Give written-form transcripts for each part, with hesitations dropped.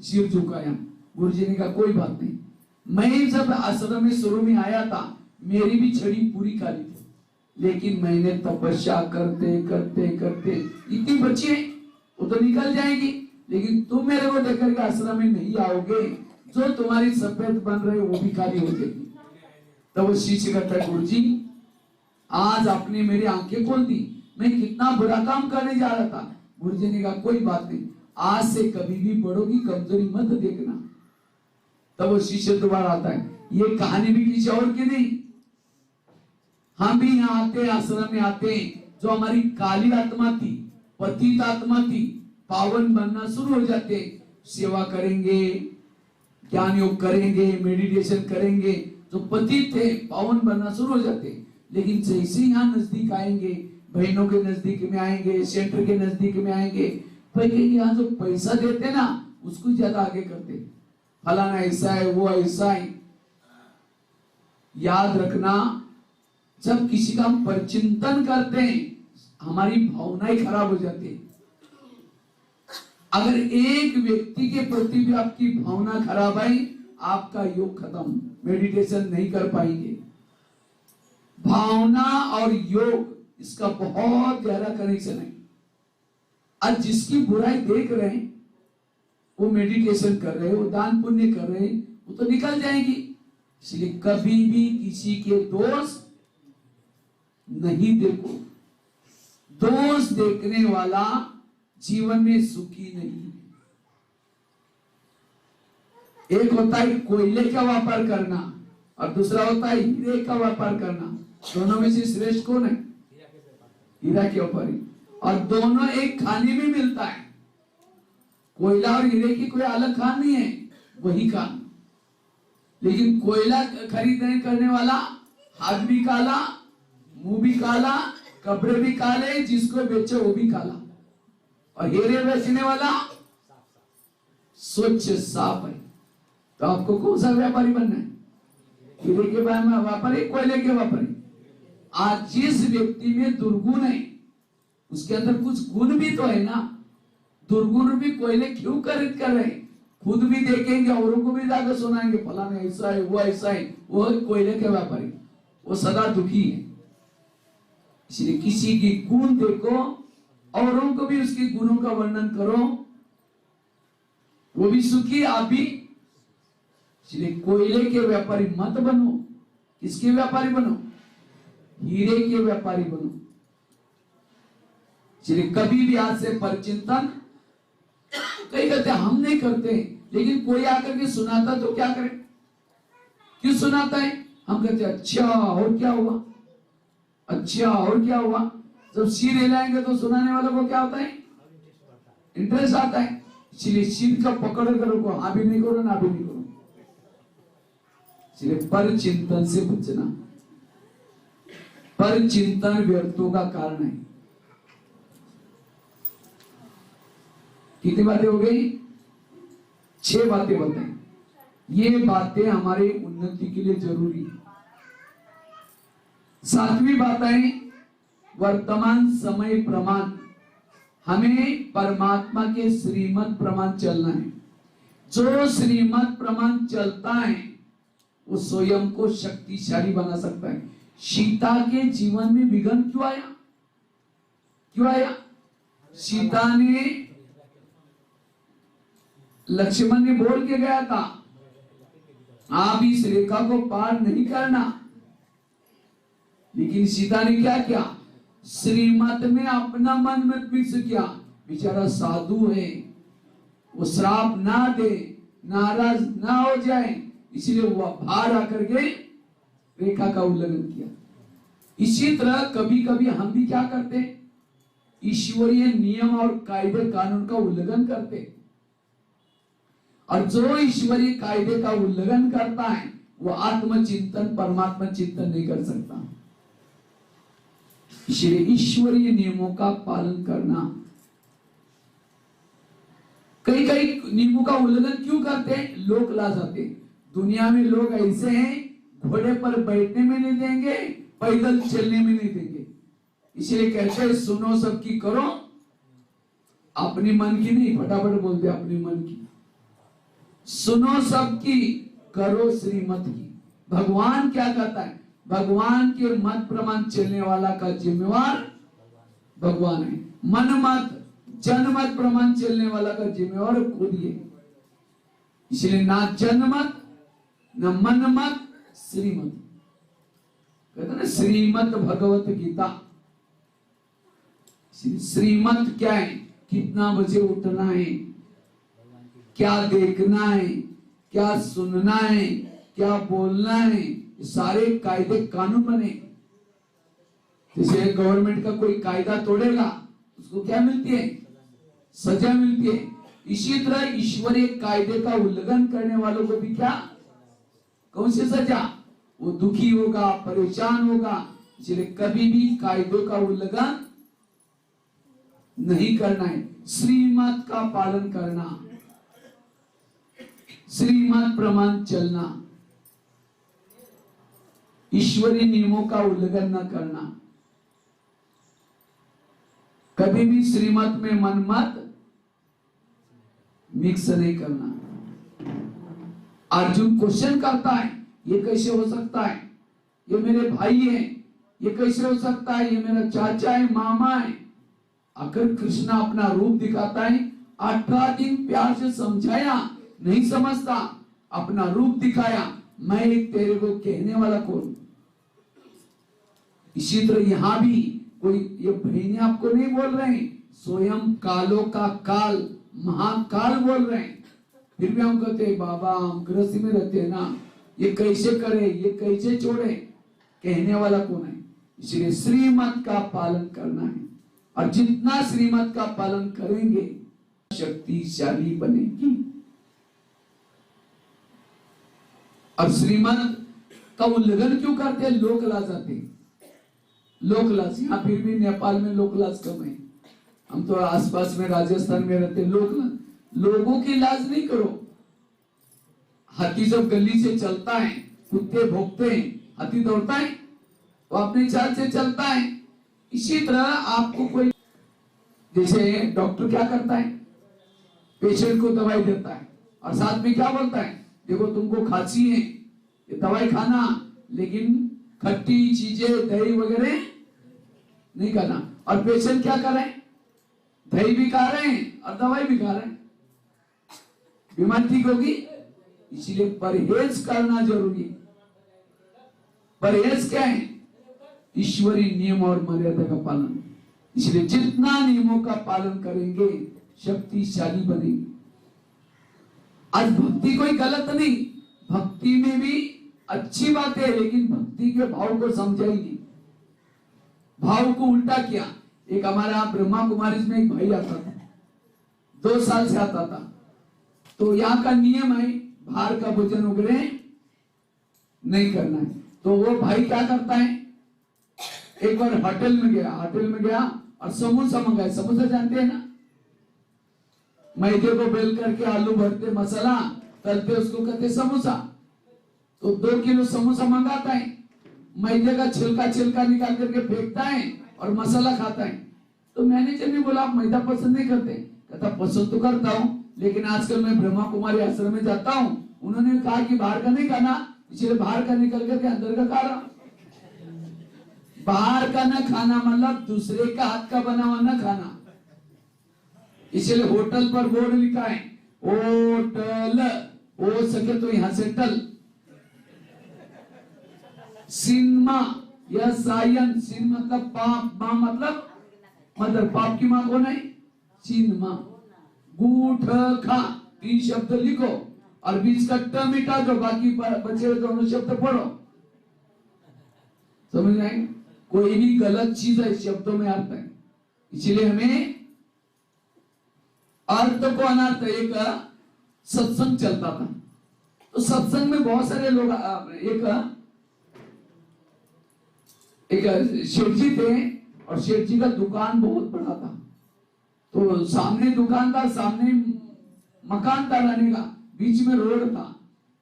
सिर झुकाया। गुरुजी ने कहा कोई बात नहीं, मैं जब आश्रम में शुरू में आया था मेरी भी छड़ी पूरी खाली थी, लेकिन मैंने तपस्या करते करते करते इतनी बची है वो तो निकल जाएगी, लेकिन तुम मेरे को लेकर के आश्रम में नहीं आओगे, जो तुम्हारी सफेद बन रहे वो भी खाली हो जाएगी। तब वो शिष्य कहता है गुरुजी आज आपने मेरी आंखें खोल दी, मैं कितना बुरा काम करने जा रहा था। गुरुजी ने कहा कोई बात नहीं, आज से कभी भी बड़ों की कमजोरी मत देखना। तब वो शिष्य दोबारा आता है, ये कहानी भी किसी और की नहीं, हम भी यहाँ आते आश्रम में आते हैं, जो हमारी काली आत्मा थी, पतित आत्मा थी, पावन बनना शुरू हो जाते, सेवा करेंगे, ज्ञान योग करेंगे, मेडिटेशन करेंगे, जो पतित थे पावन बनना शुरू हो जाते। लेकिन जैसे यहाँ नजदीक आएंगे, बहनों के नजदीक में आएंगे, सेंटर के नजदीक में आएंगे, कहेंगे यहाँ जो पैसा देते ना उसको ज्यादा आगे करते, फलाना ऐसा है वो ऐसा है। याद रखना जब किसी का हम परचिंतन करते हैं हमारी भावनाएं खराब हो जाती है। अगर एक व्यक्ति के प्रति भी आपकी भावना खराब आई आपका योग खत्म, मेडिटेशन नहीं कर पाएंगे। भावना और योग इसका बहुत गहरा कनेक्शन है। आज जिसकी बुराई देख रहे हैं वो मेडिटेशन कर रहे हैं, वो दान पुण्य कर रहे हैं, वो तो निकल जाएगी। इसलिए कभी भी किसी के दोष नहीं देखो, दोष देखने वाला जीवन में सुखी नहीं। एक होता है कोयले का व्यापार करना और दूसरा होता है हीरे का व्यापार करना। दोनों में से श्रेष्ठ कौन है? हीरा के व्यापारी। और दोनों एक खाने में मिलता है, कोयला और हीरे की कोई अलग खान नहीं है, वही खान। लेकिन कोयला खरीदने करने वाला हाथ भी काला, मुंह भी काला, कपड़े भी काले, जिसको बेचे वो भी काला। और हीरे बेचने वाला स्वच्छ साफ है। तो आपको कौन सा व्यापारी बनना है? हीरे के व्यापारी, कोयले के व्यापारी। आज जिस व्यक्ति में दुर्गुण है उसके अंदर कुछ गुण भी तो है ना। दुर्गुण भी कोयले क्यों कर रहे? खुद भी देखेंगे, औरों को भी जाकर सुनाएंगे, फलाना ऐसा है वो ऐसा है। वो कोयले के व्यापारी, वो सदा दुखी है। इसलिए किसी की गुण देखो, औरों को भी उसके गुणों का वर्णन करो, वो भी सुखी, आप भी। इसलिए कोयले के व्यापारी मत बनो। किसके व्यापारी बनो? हीरे के व्यापारी बनो। इसलिए कभी भी आज से परचिंतन, कई कहते हम नहीं करते, लेकिन कोई आकर के सुनाता तो क्या करें? क्यों सुनाता है? हम कहते अच्छा और क्या हुआ, अच्छा और क्या हुआ। जब सिर हिलाएंगे तो सुनाने वालों को क्या होता है? इंटरेस्ट आता है। इसलिए सिर का पकड़ करो को, हाँ भी नहीं करो ना भी नहीं करो। इसलिए पर चिंतन से बचना। पर चिंतन व्यर्थों का कारण है। कितनी बातें हो गई? 6 बातें बताएं। ये बातें हमारे उन्नति के लिए जरूरी है। 7वीं बात है वर्तमान समय प्रमाण। हमें परमात्मा के श्रीमत प्रमाण चलना है। जो श्रीमत प्रमाण चलता है वो स्वयं को शक्तिशाली बना सकता है। सीता के जीवन में विघ्न क्यों आया? क्यों आया? सीता ने, लक्ष्मण ने बोल के गया था आप इस रेखा को पार नहीं करना, लेकिन सीता ने क्या किया? श्रीमत में अपना मन मत फिक्स किया। बेचारा साधु है, वो श्राप ना दे, नाराज ना हो जाए, इसलिए वो बाहर आकर के रेखा का उल्लंघन किया। इसी तरह कभी कभी हम भी क्या करते? ईश्वरीय नियम और कायदे कानून का उल्लंघन करते। और जो ईश्वरीय कायदे का उल्लंघन करता है वो आत्मचिंतन, परमात्मा चिंतन नहीं कर सकता। इसलिए ईश्वरीय नियमों का पालन करना। कई कई नियमों का उल्लंघन क्यों करते हैं? लोग ला जाते। दुनिया में लोग ऐसे हैं, घोड़े पर बैठने में नहीं देंगे, पैदल चलने में नहीं देंगे। इसलिए कहते हैं सुनो सबकी, करो अपने मन की नहीं। फटाफट बोलते अपने मन की। सुनो सबकी, करो श्रीमत की। भगवान क्या कहता है? भगवान के मत प्रमाण चलने वाला का जिम्मेवार भगवान है। मन मत जनमत प्रमाण चलने वाला का जिम्मेवार खुद ही है। इसलिए ना जनमत न मन मत, श्रीमत। कहते ना श्रीमत भगवत गीता। श्रीमत क्या है? कितना बजे उठना है, क्या देखना है, क्या सुनना है, क्या बोलना है, सारे कायदे कानून बने। जैसे गवर्नमेंट का कोई कायदा तोड़ेगा उसको क्या मिलती है? सजा मिलती है। इसी तरह ईश्वरीय कायदे का उल्लंघन करने वालों को भी क्या? कौन सी सजा? वो दुखी होगा, परेशान होगा। इसलिए कभी भी कायदों का उल्लंघन नहीं करना है, श्रीमत का पालन करना, श्रीमत प्रमाण चलना, ईश्वरीय नियमों का उल्लंघन न करना। कभी भी श्रीमत में मन मत मिक्स नहीं करना। अर्जुन क्वेश्चन करता है, ये कैसे हो सकता है? ये मेरे भाई है, ये कैसे हो सकता है? ये मेरा चाचा है, मामा है। अगर कृष्ण अपना रूप दिखाता है, 18 दिन प्यार से समझाया, नहीं समझता, अपना रूप दिखाया, मैं एक तेरे को कहने वाला कौन? इसी तरह यहां भी कोई ये बहनें आपको नहीं बोल रहे हैं, स्वयं कालों का काल महाकाल बोल रहे हैं। फिर भी हम कहते हैं बाबा हम गृहस्थी में रहते हैं ना, ये कैसे करे, ये कैसे छोड़े? कहने वाला कौन है? इसलिए श्रीमत का पालन करना है, और जितना श्रीमत का पालन करेंगे शक्तिशाली बनेगी। और श्रीमत का उल्लंघन क्यों करते हैं? लोक लाज आते हैं, लोक लाज। यहाँ फिर भी नेपाल में लोक लाज कम है, हम तो आसपास में राजस्थान में रहते हैं। लोक लाज, लोगों की लाज नहीं करो। हाथी जब गली से चलता है, कुत्ते भौंकते हैं, हाथी दौड़ता है वो अपनी चाल से चलता है। इसी तरह आपको कोई, जैसे डॉक्टर क्या करता है? पेशेंट को दवाई देता है और साथ में क्या बोलता है? देखो तुमको खांसी है, ये दवाई खाना, लेकिन खट्टी चीजें दही वगैरह नहीं खाना। और पेशेंट क्या कर रहे हैं? दही भी खा रहे हैं और दवाई भी खा रहे हैं। बीमारी ठीक होगी? इसलिए परहेज करना जरूरी है। परहेज क्या है? ईश्वरीय नियम और मर्यादा का पालन। इसलिए जितना नियमों का पालन करेंगे शक्तिशाली बनेंगे। आज भक्ति कोई गलत नहीं, भक्ति में भी अच्छी बात है, लेकिन भक्ति के भाव को समझा ही नहीं, भाव को उल्टा किया। एक हमारा ब्रह्मा कुमारी में एक भाई आता था, 2 साल से आता था। तो यहाँ का नियम है बाहर का भोजन वगैरह नहीं करना है। तो वो भाई क्या करता है? एक बार होटल में गया और समोसा मंगाया। समोसा जानते हैं ना, मैदे को बेल करके आलू भरते, मसाला तलते, उसको कहते समोसा। तो 2 किलो समोसा मंगाता है, मैदे का छिलका निकाल करके फेंकता है और मसाला खाता है। तो मैनेजर ने बोला आप मैदा पसंद नहीं करते? कहता पसंद तो करता हूँ, लेकिन आजकल मैं ब्रह्मा कुमारी आश्रम में जाता हूँ, उन्होंने कहा कि बाहर का नहीं खाना, इसलिए बाहर का निकल करके अंदर का खा रहा। बाहर का न खाना मतलब दूसरे का हाथ का बना हुआ न खाना। इसलिए होटल पर बोर्ड लिखा है, होटल, हो सके तो यहां से टल। सिनेमा या सायन, सिन मतलब पाप, मां मतलब मदर, पाप की मां कौन है? सिनेमा। गूठ खा 3 शब्द लिखो और बीच का ट मिटा दो, बाकी बचे दोनों शब्द पढ़ो। समझ आएंगे? कोई भी गलत चीज है शब्दों में अर्थ है, इसलिए हमें अर्थ को अनर्थ। एक सत्संग चलता था, तो सत्संग में बहुत सारे लोग, एक शेठ जी थे और शेठ जी का दुकान बहुत बड़ा था। तो सामने दुकान था, सामने मकान था रहने का, बीच में रोड था।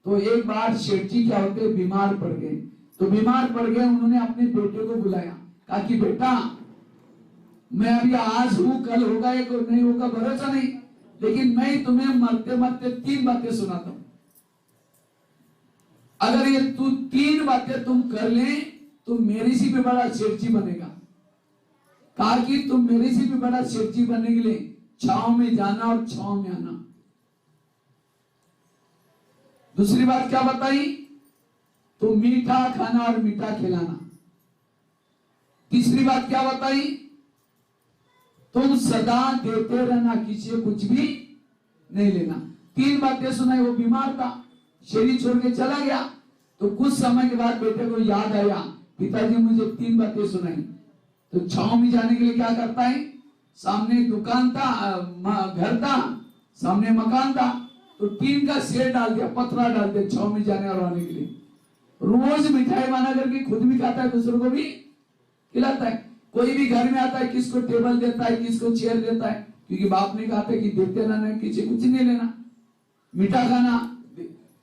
तो एक बार शेठ जी क्या होते बीमार पड़ गए। तो बीमार पड़ गए, उन्होंने अपने बेटे को बुलाया, कहा कि बेटा मैं अभी आज हूं, कल होगा या नहीं होगा भरोसा नहीं, लेकिन मैं तुम्हें मरते मरते 3 बातें सुनाता हूं। अगर ये 3 बातें तुम कर ले तो मेरे से भी बड़ा सेठजी बनेगा। कहा कि तुम मेरे से भी बड़ा सेठजी बनने के लिए छांव में जाना और छांव में आना। दूसरी बात क्या बताई? तो मीठा खाना और मीठा खिलाना। तीसरी बात क्या बताई? तुम सदा देते रहना, किसी से कुछ भी नहीं लेना। 3 बातें सुनाई। वो बीमार था, शरीर छोड़ के चला गया। तो कुछ समय के बाद बेटे को याद आया, पिताजी मुझे 3 बातें सुनाई। तो छांव में जाने के लिए क्या करता है? सामने दुकान था, घर था, सामने मकान था, तो टीन का शेड डाल दिया, पतरा डाल दिया छांव में जाने और आने के लिए। रोज मिठाई बना करके खुद भी खाता है, दूसरों को भी खिलाता है। कोई भी घर में आता है, किसको टेबल देता है, किसको चेयर देता है, क्योंकि बाप ने कहा था कि देते रहना, किसी कुछ नहीं लेना, मीठा खाना,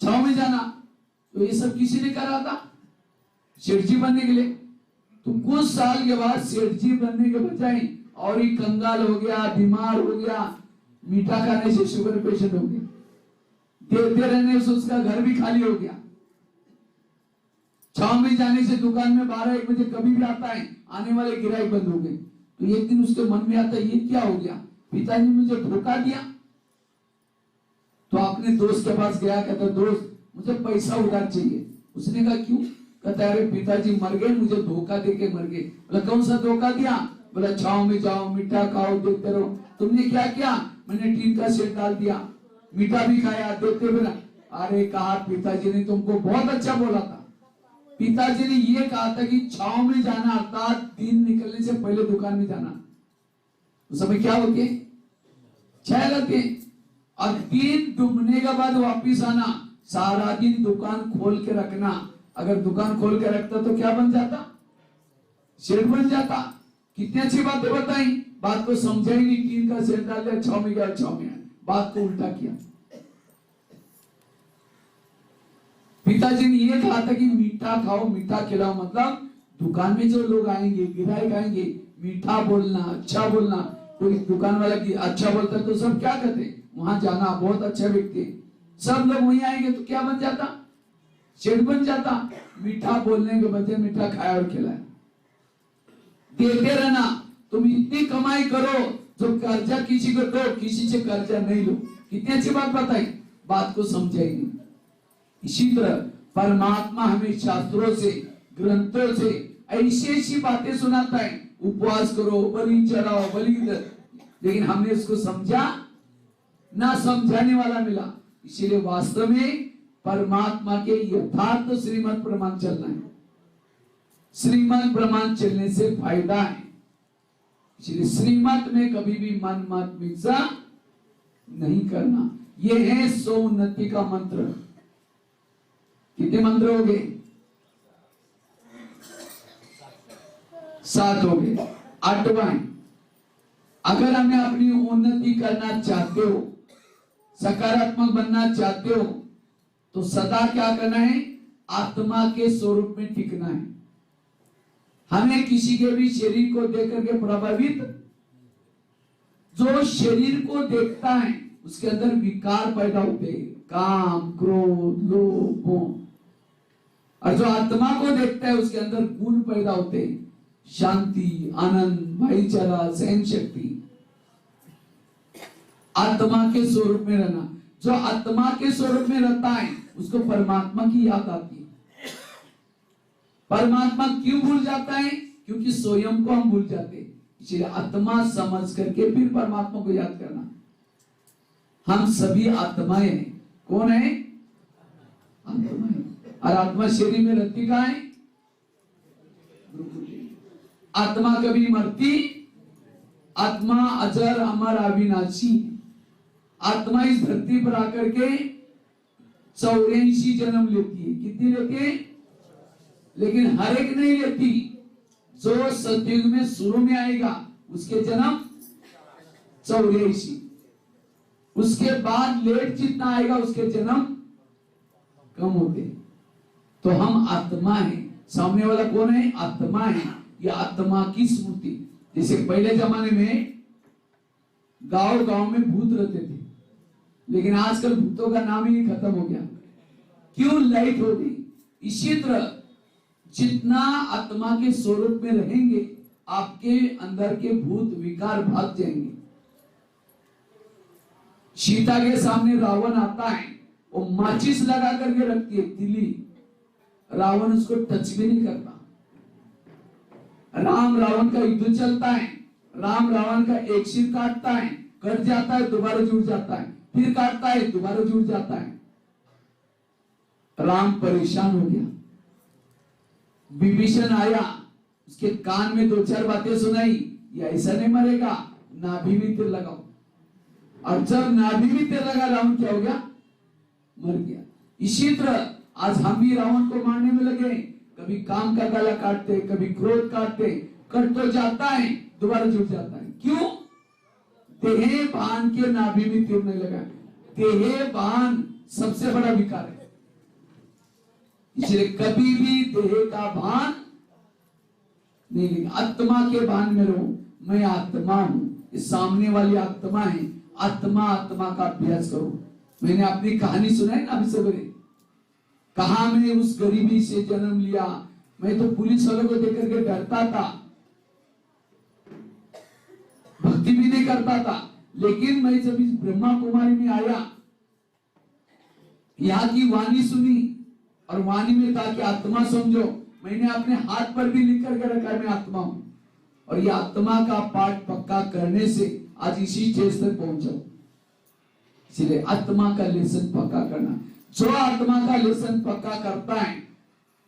छांव में जाना। तो ये सब किसी ने करा था? सेठजी बनने के लिए। तो कुछ साल के बाद सेठजी बनने के बजाय और ही कंगाल हो गया, बीमार हो गया, मीठा खाने से शुगर पेशेंट हो गया, देते रहने से उसका घर भी खाली हो गया। छांव में जाने से दुकान में 12-1 बजे कभी भी आता है, आने वाले गिराहक बंद हो गए। तो एक दिन उसके मन में आता है, ये क्या हो गया, पिताजी ने मुझे धोखा दिया। तो अपने दोस्त के पास गया, कहता दोस्त मुझे पैसा उधार चाहिए। उसने कहा क्यों? कहता अरे पिताजी मर गए, मुझे धोखा देके मर गए। बोला कौन सा धोखा दिया? बोला छांव में जाओ, मीठा खाओ, देखते रहो। तुमने क्या किया? मैंने टीन का शेड डाल दिया, मीठा भी खाया, देखते बिना। अरे कहा पिताजी ने तुमको बहुत अच्छा बोला था। पिताजी ने ये कहा था कि छांव में जाना अर्थात दिन निकलने से पहले दुकान में जाना। उस समय क्या होती है? 6 लगते हैं, और दिन डूबने के बाद वापिस आना, सारा दिन दुकान खोल के रखना। अगर दुकान खोल के रखता तो क्या बन जाता? शेड बन जाता। कितनी अच्छी बातें बताई, बात को समझा ही नहीं। टीन का शेड डाल दिया, छांव में गया, छांव में आया, बात को उल्टा किया। पिताजी ने ये कहा था कि मीठा खाओ, मीठा खिलाओ, मतलब दुकान में जो लोग आएंगे, गिराहक आएंगे, मीठा बोलना, अच्छा बोलना। कोई दुकान वाला की अच्छा बोलता है तो सब क्या कहते? वहां जाना, बहुत अच्छा व्यक्ति है। सब लोग वहीं आएंगे तो क्या बन जाता? शेड बन जाता। मीठा बोलने के बजाय मीठा खाया और खिलाया। देते रहना। तुम इतनी कमाई करो जो कर्जा किसी को दो, किसी से कर्जा नहीं लो। कितनी अच्छी बात बताई, बात को समझाएगी। इसी तरह परमात्मा हमें शास्त्रों से, ग्रंथों से ऐसी ऐसी बातें सुनाता है, उपवास करो, बलि चढ़ाओ, बलि, लेकिन हमने इसको समझा ना, समझाने वाला मिला। इसीलिए वास्तव में परमात्मा के यथार्थ श्रीमद् प्रमाण चलना है। श्रीमद् प्रमाण चलने से फायदा है। इसलिए श्रीमद् में कभी भी मन मत मिर्जा नहीं करना। यह है 100 उन्नति का मंत्र। कितने मंत्र हो गए? 7 हो गए। 8वां, अगर हमें अपनी उन्नति करना चाहते हो, सकारात्मक बनना चाहते हो, तो सदा क्या करना है? आत्मा के स्वरूप में टिकना है। हमें किसी के भी शरीर को देख करके प्रभावित, जो शरीर को देखता है उसके अंदर विकार पैदा होते हैं, काम, क्रोध, लोभ, मोह। और जो आत्मा को देखता है उसके अंदर गुण पैदा होते हैं, शांति, आनंद, भाईचारा, सहन शक्ति। आत्मा के स्वरूप में रहना। जो आत्मा के स्वरूप में रहता है उसको परमात्मा की याद आती है। परमात्मा क्यों भूल जाता है? क्योंकि स्वयं को हम भूल जाते हैं। इसलिए आत्मा समझ करके फिर परमात्मा को याद करना। हम सभी आत्माएं हैं। कौन है? आत्माएं। और आत्मा शरीर में रहती कहाँ है? आत्मा कभी मरती, आत्मा अजर अमर अविनाशी। आत्मा इस धरती पर आकर के 84 जन्म लेती है। कितनी लेती है? लेकिन हर एक नहीं लेती। जो सतयुग में शुरू में आएगा उसके जन्म 84, उसके बाद लेट जितना आएगा उसके जन्म कम होते। तो हम आत्मा है। सामने वाला कौन है? आत्मा है। यह आत्मा की स्मृति। जैसे पहले जमाने में गांव गांव में भूत रहते थे, लेकिन आजकल भूतों का नाम ही खत्म हो गया। क्यों? लाइट हो गई। इसी तरह जितना आत्मा के स्वरूप में रहेंगे, आपके अंदर के भूत विकार भाग जाएंगे। सीता के सामने रावण आता है, वो माचिस लगा करके रखती है तिली, रावण उसको टच भी नहीं करता। राम रावण का युद्ध चलता है, राम रावण का एक सिर काटता है, कट जाता है, दोबारा जुड़ जाता है, फिर काटता है, दोबारा जुड़ जाता है। राम परेशान हो गया। विभीषण आया, उसके कान में 2-4 बातें सुनाई, ये ऐसा नहीं मरेगा, नाभि में तीर लगाओ। और जब नाभि में तीर लगा, रावण क्या हो गया? मर गया। इसी तरह आज हम भी रावण को मारने में लगे, कभी काम का गला काटते, कभी क्रोध काटते, कट तो जाता है, दोबारा जुड़ जाता है। क्यों? देह भान के नाभि में तीर नहीं लगा। देह भान सबसे बड़ा विकार है, इसलिए कभी भी देह का भान नहीं। आत्मा के भान में रहो, मैं आत्मा हूं, इस सामने वाली आत्मा है, आत्मा आत्मा का अभ्यास करो। मैंने अपनी कहानी सुनाई ना अभी सवेरे, कहा मैं उस गरीबी से जन्म लिया, मैं तो पुलिस वालों को देख करके डरता था, भक्ति भी नहीं करता था, लेकिन मैं जब इस ब्रह्मा कुमारी में आया, यहाँ की वाणी सुनी, और वाणी में था कि आत्मा समझो, मैंने अपने हाथ पर भी लिख करके रखा मैं आत्मा हूं। और ये आत्मा का पाठ पक्का करने से आज इसी स्टेज तक पहुंचा। इसलिए आत्मा का लेसन पक्का करना, जो आत्मा का लेसन पक्का करता है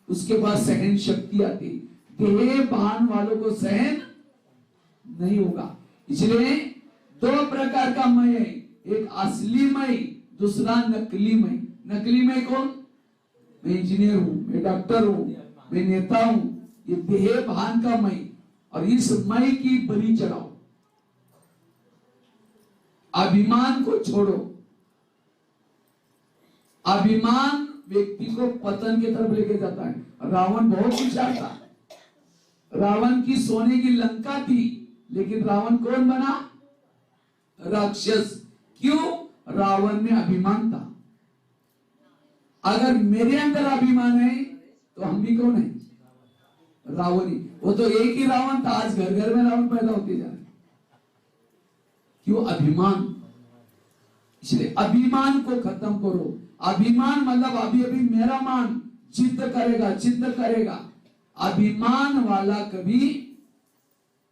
उसके बाद सहन शक्ति आती। देह भान वालों को सहन नहीं होगा। इसलिए 2 प्रकार का मैं है, एक असली मैं, दूसरा नकली मैं। नकली मैं कौन? मैं इंजीनियर हूं, मैं डॉक्टर हूं, मैं नेता हूं, ये देह भान का मैं। और इस मैं की बलि चढ़ाओ, अभिमान को छोड़ो। अभिमान व्यक्ति को पतन की तरफ लेके जाता है। रावण बहुत होशियार था, रावण की सोने की लंका थी, लेकिन रावण कौन बना? राक्षस। क्यों? रावण में अभिमान था। अगर मेरे अंदर अभिमान है तो हम भी कौन है? रावण ही। वो तो एक ही रावण था, आज घर घर में रावण पैदा होते जा रहे। क्यों? अभिमान। इसलिए अभिमान को खत्म करो। अभिमान मतलब अभी अभी मेरा मान चित्त करेगा, चित्त करेगा। अभिमान वाला कभी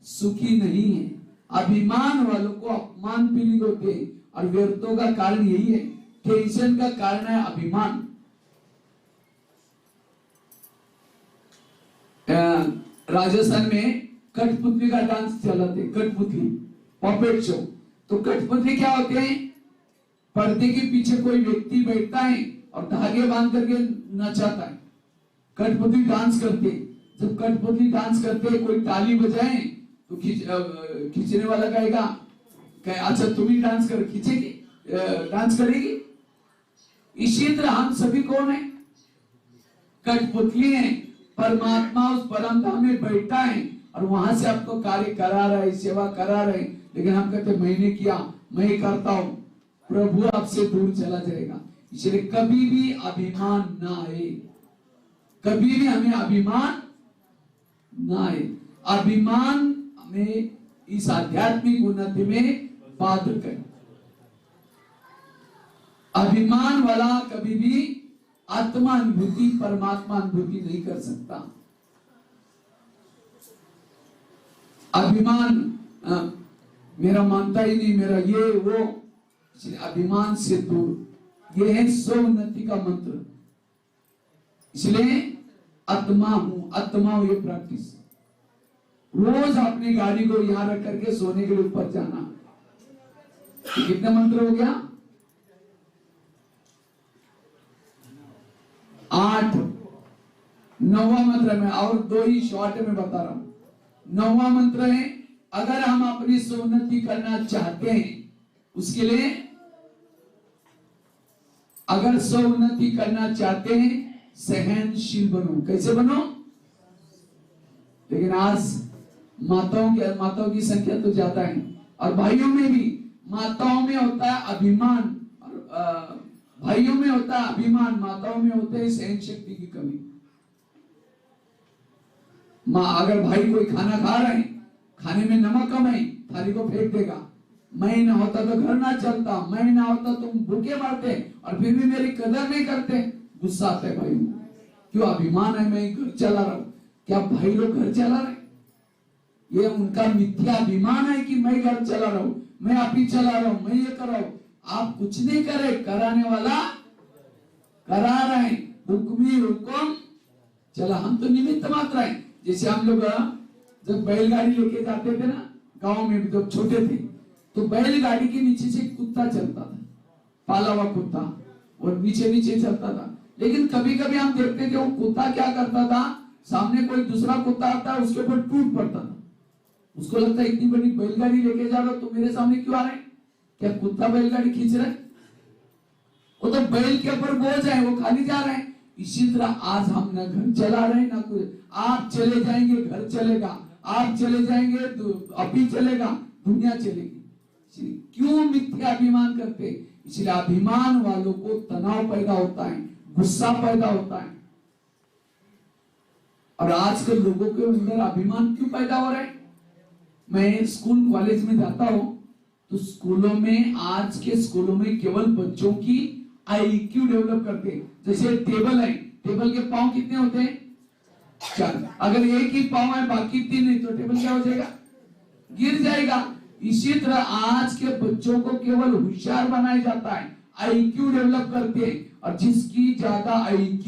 सुखी नहीं है। अभिमान वालों को अपमान फीलिंग होते है, और व्यर्थों का कारण यही है, टेंशन का कारण है अभिमान। राजस्थान में कठपुतली का डांस चलाते, कठपुतली पपेट शो। तो कठपुतली क्या होते हैं? पर्दे के पीछे कोई व्यक्ति बैठता है और धागे बांध करके नचाता है, कठपुतली डांस करते। जब कठपुतली डांस करते कोई ताली बजाए तो खींचने वाला कहेगा अच्छा तुम ही डांस कर, खींचेगी, डांस करेगी। इसी तरह हम सभी कौन है? कठपुतली है। परमात्मा उस परम धाम में बैठा है और वहां से आपको कार्य करा रहे, सेवा करा रहे, लेकिन हम कहते मैंने किया, मैं करता हूं, प्रभु आपसे दूर चला जाएगा। इसलिए कभी भी अभिमान ना आए, कभी भी हमें अभिमान ना आए। अभिमान हमें इस आध्यात्मिक उन्नति में बाधा करे। अभिमान वाला कभी भी आत्मा अनुभूति, परमात्मा अनुभूति नहीं कर सकता। अभिमान मेरा मानता ही नहीं, मेरा ये वो, अभिमान से दूर। ये है स्वोन्नति का मंत्र। इसलिए आत्मा हूं, आत्मा हूं, ये प्रैक्टिस। रोज अपनी गाड़ी को यहां रख करके सोने के लिए ऊपर जाना। कितना मंत्र हो गया? 8। 9वां मंत्र में, और 2 ही शॉर्ट में बता रहा हूं। 9वां मंत्र है, अगर हम अपनी सोन्नति करना चाहते हैं, उसके लिए अगर सोन्नति करना चाहते हैं, सहनशील बनो। कैसे बनो? लेकिन आज माताओं की संख्या तो ज्यादा है, और भाइयों में भी माताओं में होता है अभिमान, भाइयों में होता है अभिमान, माताओं में होते है सहन शक्ति की कमी। माँ अगर भाई कोई खाना खा रहे हैं, खाने में नमक कम है, थाली को फेंक देगा। मैं ना होता तो घर ना चलता, मैं ना होता तुम भूखे मरते, और फिर भी मेरी कदर नहीं करते। गुस्सा आता है भाई, क्यों? अभिमान है, मैं घर चला रहा हूं। क्या भाई लोग घर चला रहे? ये उनका मिथ्या अभिमान है कि मैं घर चला रहा हूं, मैं अभी चला रहा हूं, मैं ये कर रहा हूं। आप कुछ नहीं करे, कराने वाला करा रहे हैं। हुक्मी हुक्म चला, हम तो निमित्त मात्र है। जैसे हम लोग जब बैलगाड़ी लेके जाते थे ना, गांव में भी जब छोटे थे, तो बैलगाड़ी के नीचे से कुत्ता चलता था, पाला हुआ कुत्ता, और नीचे नीचे चलता था। लेकिन कभी कभी हम देखते थे वो कुत्ता क्या करता था, सामने कोई दूसरा कुत्ता आता है, उसके ऊपर टूट पड़ता था। उसको लगता है इतनी बड़ी बैलगाड़ी लेके जा रहा हो, तो मेरे सामने क्यों आ रहे हैं? क्या कुत्ता बैलगाड़ी खींच रहा है? वो तो बैल के ऊपर बोझ है, वो खाली जा रहे हैं। इसी तरह आज हम न घर चला रहे हैं ना कुछ। आप चले जाएंगे घर चलेगा, आप चले जाएंगे तो अभी चलेगा, दुनिया चलेगी। क्यों मिथ्या अभिमान करते? इसलिए अभिमान वालों को तनाव पैदा होता है, गुस्सा पैदा होता है। और आजकल लोगों के अंदर अभिमान क्यों पैदा हो रहा है? मैं स्कूल कॉलेज में जाता हूं, तो स्कूलों में, आज के स्कूलों में केवल बच्चों की IQ डेवलप करते हैं। जैसे टेबल है, टेबल के पांव कितने होते हैं? 4। अगर एक ही पांव है बाकी 3 नहीं, तो टेबल क्या हो जाएगा? गिर जाएगा। इसी तरह आज के बच्चों को केवल होशियार बनाया जाता है, IQ डेवलप करते हैं। और जिसकी ज्यादा IQ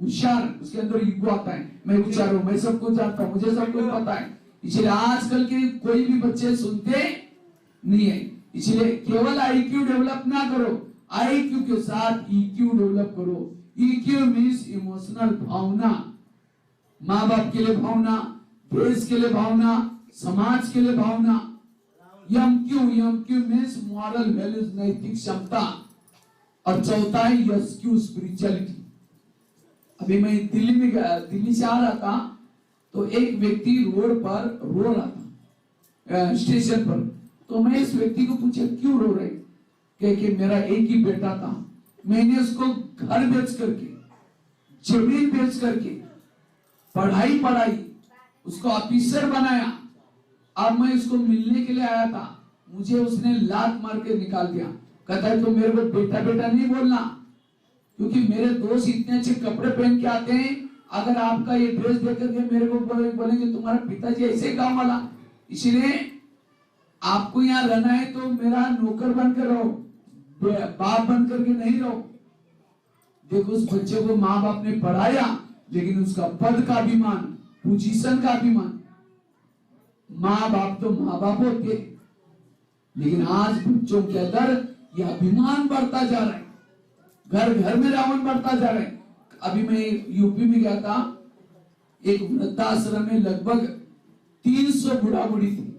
होशियार, उसके अंदर ईगो आता है, मैं होशियार हूं, मैं सब कुछ जानता हूं, मुझे सब कुछ पता है। इसलिए आजकल के कोई भी बच्चे सुनते नहीं है। इसलिए केवल IQ डेवलप ना करो, IQ के साथ EQ डेवलप करो। EQ मीन्स इमोशनल भावना, माँ बाप के लिए भावना, देश के लिए भावना, समाज के लिए भावना। MQ मीन्स मॉरल वैल्यूज, नैतिक क्षमता। और चौथा है SQ, स्पिरिचुअलिटी। अभी मैं दिल्ली से आ रहा था, तो एक व्यक्ति रोड पर रो रहा था स्टेशन पर। तो मैं इस व्यक्ति को पूछा क्यों रो रहे? कि मेरा एक ही बेटा था, मैंने उसको घर बेच करके, जमीन बेच करके पढ़ाई उसको ऑफिसर बनाया। अब मैं उसको मिलने के लिए आया था, मुझे उसने लात मार के निकाल दिया। कहता है तो मेरे को बेटा बेटा नहीं बोलना, क्योंकि मेरे दोस्त इतने अच्छे कपड़े पहन के आते हैं, अगर आपका ये ड्रेस देख करके मेरे को बोलेंगे तुम्हारा पिताजी ऐसे गाँव वाला। इसलिए आपको यहाँ रहना है तो मेरा नौकर बनकर रहो, बाप बन करके नहीं रहो। देखो उस बच्चे को माँ बाप ने पढ़ाया, लेकिन उसका पद का अभिमान, पोजीशन का अभिमान। माँ बाप तो माँ बाप होते, लेकिन आज बच्चों के अंदर यह अभिमान बढ़ता जा रहा है। घर घर में रावण बढ़ता जा रहा है। अभी मैं यूपी में गया था, एक वृद्धाश्रम में लगभग 300 बुढ़ा बुढ़ी थी।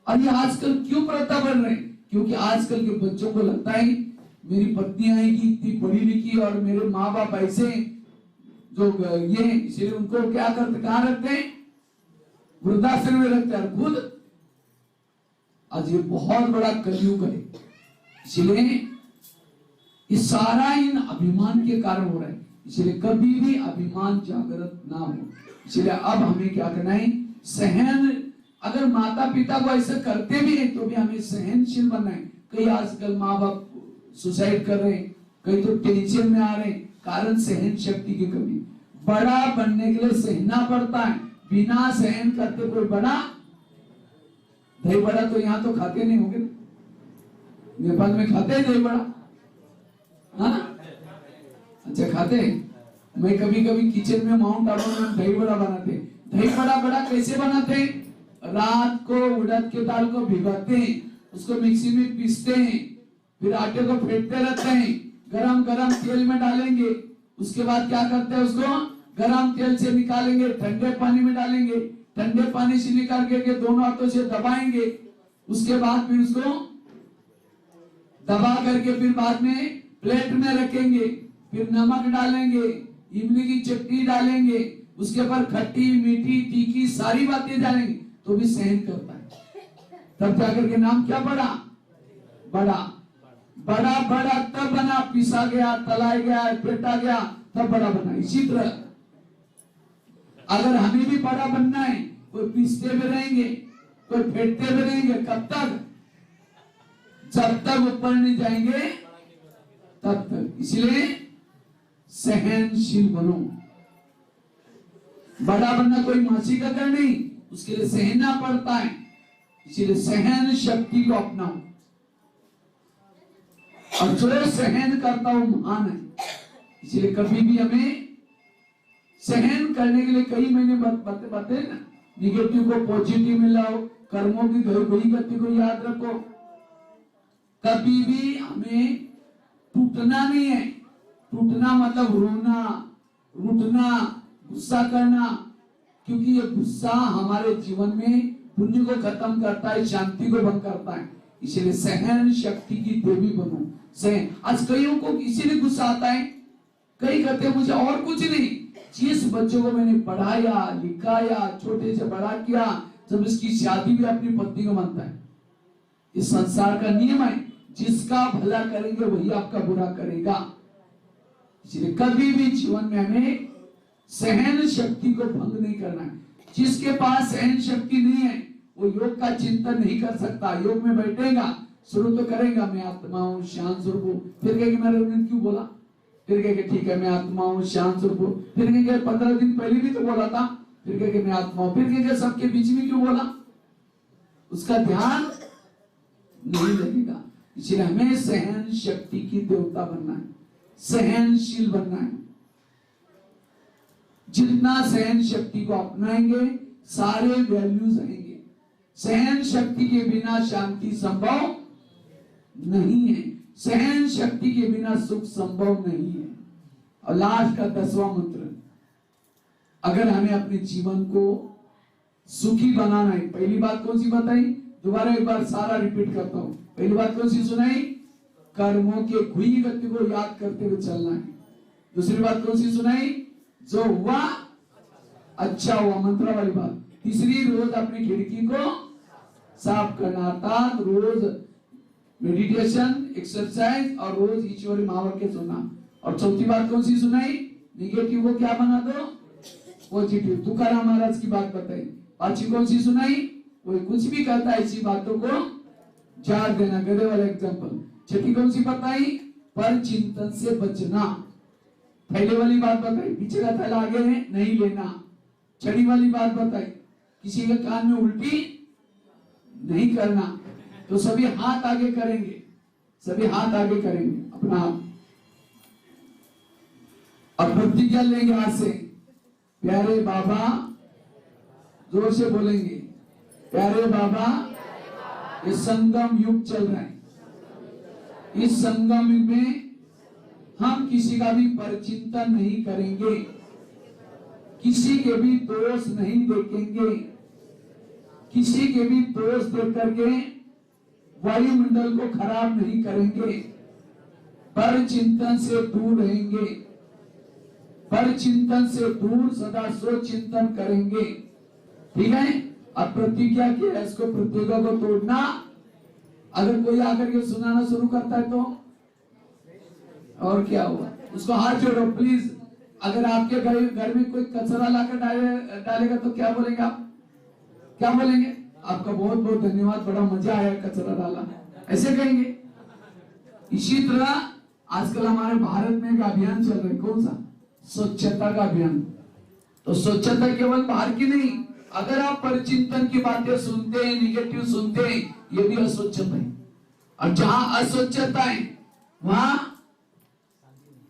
और ये आजकल क्यों प्रथा बढ़ रहे हैं? क्योंकि आजकल के बच्चों को लगता है मेरी पत्नी आएगी इतनी पढ़ी लिखी, और मेरे माँ बाप ऐसे जो ये, इसलिए उनको क्या करते, कहाँ रखते हैं? वृद्धाश्रम में रखते हैं। खुद आज ये बहुत बड़ा कलयुग है, इसलिए ये सारा इन अभिमान के कारण हो रहा है। इसलिए कभी भी अभिमान जागृत ना हो। इसलिए अब हमें क्या करना है? सहन। अगर माता पिता को ऐसा करते भी है तो भी हमें सहनशील बनना है। कई आजकल माँ बाप सुसाइड कर रहे हैं, कई तो टेंशन में आ रहे हैं, कारण सहन शक्ति की कमी। बड़ा बनने के लिए सहना पड़ता है, बिना सहन करते कोई बड़ा। दही बड़ा तो यहाँ तो खाते नहीं होंगे, नेपाल में खाते हैं दही बड़ा? हाँ, अच्छा खाते हैं। मैं कभी कभी किचन में माउंट आबू में दही बड़ा बनाते हैं। दही बड़ा कैसे बनाते हैं? रात को उड़द के दाल को भिगाते हैं, उसको मिक्सी में पीसते हैं, फिर आटे को फेंटते रहते हैं, गरम गरम तेल में डालेंगे। उसके बाद क्या करते हैं? उसको गरम तेल से निकालेंगे, ठंडे पानी में डालेंगे, ठंडे पानी से निकाल के दोनों हाथों से दबाएंगे। उसके बाद फिर उसको दबा करके फिर बाद में प्लेट में रखेंगे, फिर नमक डालेंगे, इमली की चटनी डालेंगे, उसके ऊपर खट्टी मीठी तीखी सारी बातें डालेंगे, तो भी सहन करता है। तब जाकर के नाम क्या? बड़ा। बड़ा बड़ा तब बना, पिसा गया, तलाया गया, फेंटा गया, तब बड़ा बना। इसी तरह अगर हमें भी बड़ा बनना है, कोई पीसते भी रहेंगे, कोई फेंटते भी रहेंगे, कब तक? जब तक ऊपर नहीं जाएंगे तब तक। इसलिए सहनशील बनो। बड़ा बनना कोई मासी का कर नहीं, उसके लिए सहना पड़ता है। इसलिए सहन शक्ति को अपनाओ, और जो सहन करता वो महान है। इसलिए कभी भी हमें सहन करने के लिए कई महीने बताते ना, निगेटिव को पॉजिटिव में लाओ, कर्मों की गई गति को याद रखो। कभी भी हमें टूटना नहीं है। टूटना मतलब रोना, रूठना, गुस्सा करना, क्योंकि ये गुस्सा हमारे जीवन में पुण्य को खत्म करता है, शांति को भंग करता है। इसलिए सहन शक्ति की देवी बनो। सहन, आज कईयों को इसीलिए गुस्सा आता है, कई कहते मुझे और कुछ नहीं, जिस बच्चों को मैंने पढ़ाया लिखाया, छोटे से बड़ा किया, जब इसकी शादी भी अपनी पत्नी को मानता है। इस संसार का नियम है, जिसका भला करेंगे वही आपका बुरा करेगा। इसलिए कभी भी जीवन में हमें सहन शक्ति को भंग नहीं करना है। जिसके पास सहन शक्ति नहीं है वो योग का चिंतन नहीं कर सकता। योग में बैठेगा, शुरू तो करेगा मैं आत्मा हूं, शांत स्वरूप हूं, फिर कहेगा मैंने क्यों बोला, फिर कहेगा ठीक है मैं आत्मा हूं, शांत स्वरूप हूं, फिर कहेगा 15 दिन पहले भी तो बोला था, फिर कहेगा मैं आत्मा हूं, फिर कहेगा सबके बीच में क्यों बोला, उसका ध्यान नहीं लगेगा। इसलिए हमें सहन शक्ति की देवता बनना है, सहनशील बनना है। जितना सहन शक्ति को अपनाएंगे सारे वैल्यूज आएंगे। सहन शक्ति के बिना शांति संभव नहीं है, सहन शक्ति के बिना सुख संभव नहीं है। और लास्ट का 10वां मंत्र, अगर हमें अपने जीवन को सुखी बनाना है, पहली बात कौन सी बताई, दोबारा एक बार सारा रिपीट करता हूं। पहली बात कौन सी सुनाई, कर्मों के हुई गति को याद करते हुए चलना है। दूसरी बात कौन सी सुनाई, जो हुआ अच्छा हुआ, मंत्र वाली बात। तीसरी, रोज अपनी खिड़की को साफ करना, अर्थात रोज मेडिटेशन, एक्सरसाइज और रोज ईश्वरी महावाक्य सुनना। और चौथी बात कौन सी सुनाई, निगेटिव को क्या बना दो पॉजिटिव। तुकाराम महाराज की बात बताई। पांचवी कौन सी सुनाई, कोई कुछ भी कहता है ऐसी बातों को जार देना, गधे वाला एग्जाम्पल। छठी कौन सी बताई, पर चिंतन से बचना। थैले वाली बात बताई, पीछे का थैला आगे है नहीं लेना। छड़ी वाली बात बताई, किसी के कान में उल्टी नहीं करना। तो सभी हाथ आगे करेंगे, सभी हाथ आगे करेंगे अपना। अब प्रतिज्ञा लेंगे आज से, प्यारे बाबा, जोर से बोलेंगे, प्यारे बाबा, ये संगम युग चल रहा है, इस संगम युग में हम किसी का भी परचिंतन नहीं करेंगे, किसी के भी दोष नहीं देखेंगे, किसी के भी दोष देख करके वायुमंडल को खराब नहीं करेंगे, पर चिंतन से दूर रहेंगे, पर चिंतन से दूर सदा सोच चिंतन करेंगे। ठीक है, अब प्रतिज्ञा की है, इसको प्रतिज्ञा को तोड़ना। अगर कोई आकर के सुनाना शुरू करता है तो और क्या हुआ, उसको हाथ जोड़ो प्लीज। अगर आपके घर में कोई कचरा लाकर डालेगा तो क्या बोलेंगे आप, क्या बोलेंगे, आपका बहुत बहुत धन्यवाद, बड़ा मजा आया कचरा डाला, ऐसे कहेंगे। इसी तरह आजकल हमारे भारत में एक अभियान चल रहा है, कौन सा, स्वच्छता का अभियान। तो स्वच्छता केवल बाहर की नहीं, अगर आप परिचिंतन की बातें सुनते हैं, निगेटिव सुनते हैं, ये भी अस्वच्छता है। और जहां अस्वच्छता है वहां